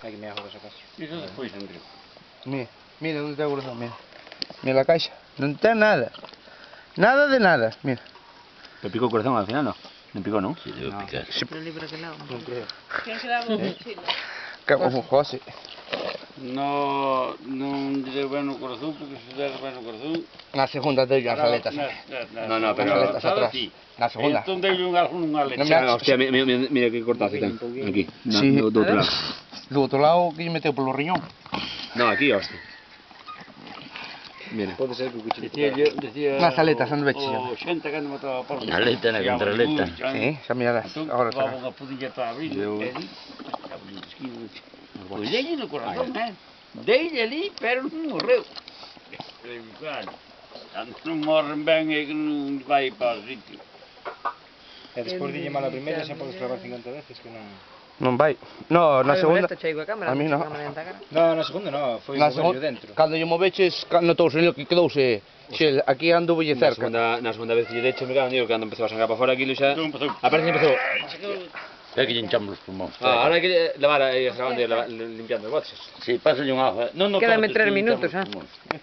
Hai que me hago esa casa. Iso despois, Andreu. Mira onde está o corazón, mira. Mira a caixa, non ten nada. Nada de nada, mira. ¿Te picó el corazón al final no? ¿Me picó, no? Sí, debe picar. El libro que lavo. Non creo. Quen se daba o mochila? Que o José. No, non direi ben no corazón, porque se der ben no corazón... Na segunda dei as aletas. No, pero- As aletas atrás. Na segunda. Entón dei un aleta. Non me Ah, hostia, mira que cortazo ten. Aquí. No, Sí. do outro lado. Do outro lado que lle meteu polo riñón. No, aquí, hostia. Mira. Pode ser que o cuchillo. Decía Nas aletas, non veches. o xente cando mataba por... Na aleta, na contraleta. Sí, xa mirarás. Entón, Agora levaba será. unha pudilla para abrir, Eu- e di, pois deille no corazón, deille ali, pero non morreu. Claro, cando non morren ben é que non vai para o sitio. E despois dille mal a primeira, xa podes clavar 50 veces que non... Non vai. No, na segunda. Chego a cámara. A mí no. No, na segunda no, foi Na o vello segunda, dentro. cando lle moveches, notouse que quedouse. Xel, aquí andoulle cerca. Na segunda vez que lle decho, me cago, digo, cando empezou a sangrar para fora, aquilo xa... Non empezou. Aparece que empezou. É que lle hinchamos os pulmóns. Ahora hai que lavar aí, limpiando os botes. Sí, pásale un ajo. Non, Quédame cortes, 3 que minutos, hinchamos os pulmóns.